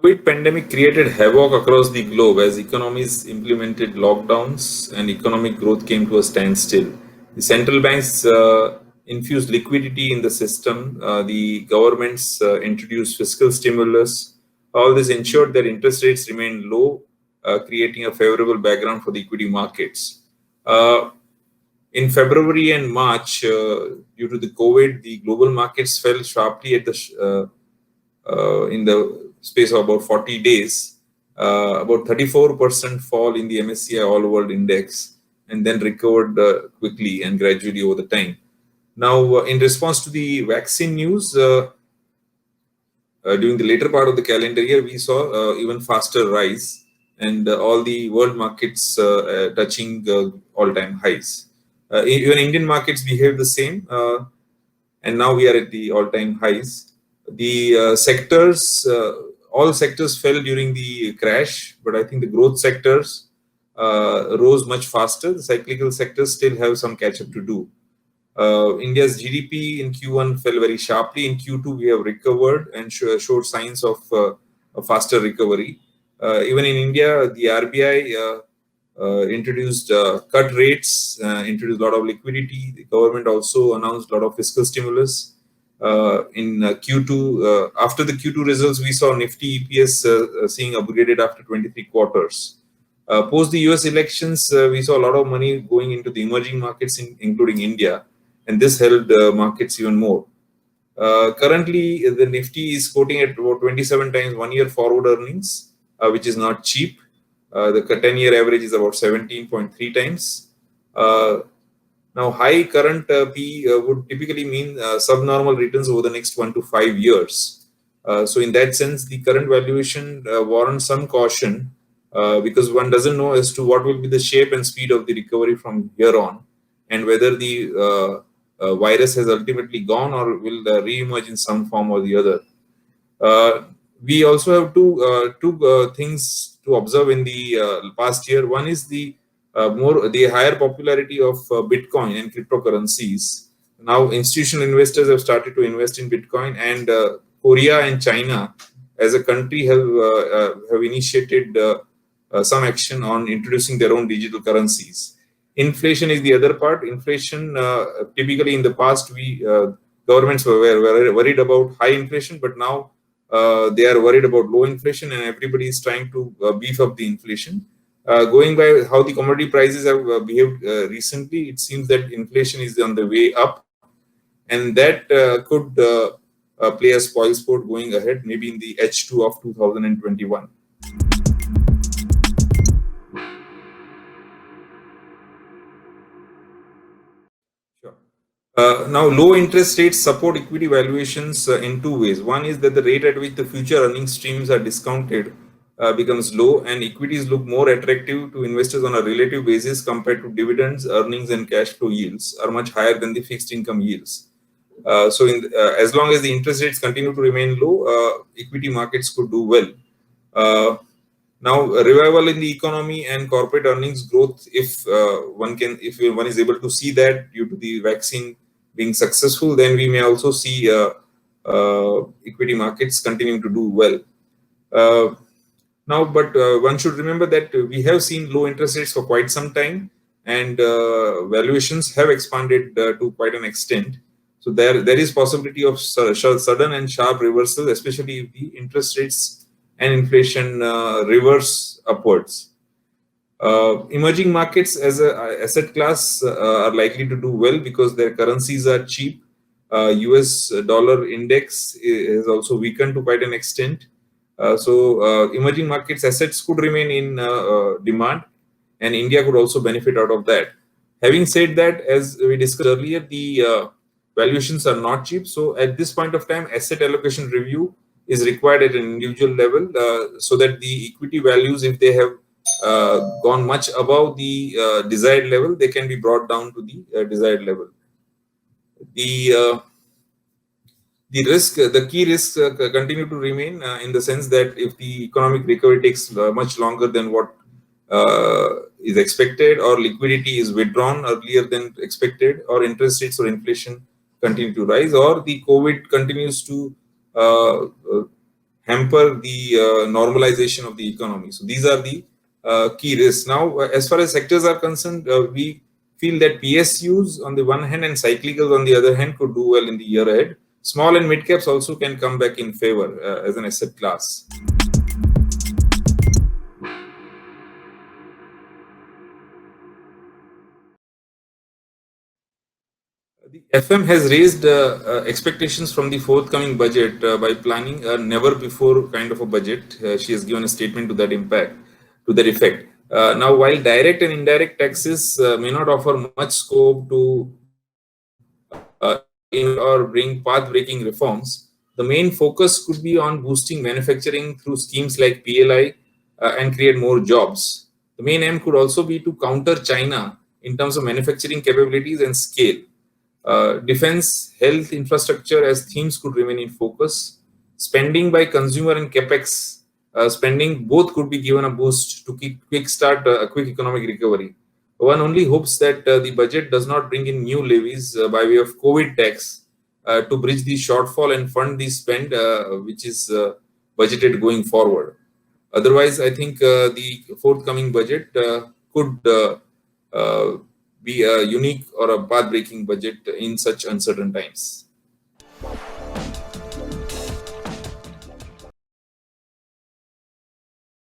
COVID pandemic created havoc across the globe as economies implemented lockdowns and economic growth came to a standstill. The central banks infused liquidity in the system. The governments introduced fiscal stimulus. All this ensured that interest rates remained low, creating a favorable background for the equity markets. Uh, in February and March, due to the COVID, the global markets fell sharply in the space of about 40 days, about 34% fall in the MSCI All World Index, and then recovered quickly and gradually over the time. Now, in response to the vaccine news, during the later part of the calendar year, we saw even faster rise, and all the world markets touching all-time highs. Even Indian markets behaved the same, and now we are at the all-time highs. The all sectors fell during the crash, but I think the growth sectors rose much faster. The cyclical sectors still have some catch-up to do. India's GDP in Q1 fell very sharply. In Q2, we have recovered and showed signs of a faster recovery. Even in India, the RBI introduced cut rates, introduced a lot of liquidity. The government also announced a lot of fiscal stimulus. In Q2, after the Q2 results, we saw Nifty EPS seeing upgraded after 23 quarters. Post the US elections, we saw a lot of money going into the emerging markets, including India, and this helped markets even more. Currently, the Nifty is quoting at about 27 times 1 year forward earnings, which is not cheap. The 10-year average is about 17.3 times. Now, high current P would typically mean subnormal returns over the next 1 to 5 years. So, in that sense, the current valuation warrants some caution because one doesn't know as to what will be the shape and speed of the recovery from here on, and whether the virus has ultimately gone or will re-emerge in some form or the other. We also have two things to observe in the past year. One is the higher popularity of Bitcoin and cryptocurrencies. Now, institutional investors have started to invest in Bitcoin, and Korea and China, as a country, have initiated some action on introducing their own digital currencies. Inflation is the other part. Inflation, typically in the past, governments were worried about high inflation, but now they are worried about low inflation, and everybody is trying to beef up the inflation. Going by how the commodity prices have behaved recently, it seems that inflation is on the way up, and that could play a spoil sport going ahead, maybe in the H2 of 2021. Now, low interest rates support equity valuations in two ways. One is that the rate at which the future earning streams are discounted becomes low, and equities look more attractive to investors on a relative basis compared to dividends, earnings, and cash flow yields are much higher than the fixed income yields. So, as long as the interest rates continue to remain low, equity markets could do well. Now, a revival in the economy and corporate earnings growth, if one is able to see that due to the vaccine being successful, then we may also see equity markets continuing to do well. Now, but one should remember that we have seen low interest rates for quite some time, and valuations have expanded to quite an extent. So there is possibility of sudden and sharp reversal, especially if the interest rates and inflation reverse upwards. Emerging markets as an asset class are likely to do well because their currencies are cheap. US dollar index has also weakened to quite an extent. So emerging markets assets could remain in demand, and India could also benefit out of that. Having said that, as we discussed earlier, the valuations are not cheap. So at this point of time, asset allocation review is required at an individual level so that the equity values, if they have gone much above the desired level, they can be brought down to the desired level. The key risks continue to remain in the sense that if the economic recovery takes much longer than what is expected, or liquidity is withdrawn earlier than expected, or interest rates or inflation continue to rise, or the COVID continues to hamper the normalization of the economy. So these are the key risks. Now, as far as sectors are concerned, we feel that PSUs on the one hand and cyclicals on the other hand could do well in the year ahead. Small and mid caps also can come back in favor as an asset class. The FM has raised expectations from the forthcoming budget by planning a never before kind of a budget. She has given a statement to that effect. Now, while direct and indirect taxes may not offer much scope to or bring path-breaking reforms, the main focus could be on boosting manufacturing through schemes like PLI and create more jobs. The main aim could also be to counter China in terms of manufacturing capabilities and scale. Defense, health, infrastructure as themes could remain in focus. Spending by consumer and capex spending both could be given a boost to kickstart a quick economic recovery. One only hopes that the budget does not bring in new levies by way of COVID tax to bridge the shortfall and fund the spend which is budgeted going forward. Otherwise, I think the forthcoming budget could uh, be a unique or a path-breaking budget in such uncertain times.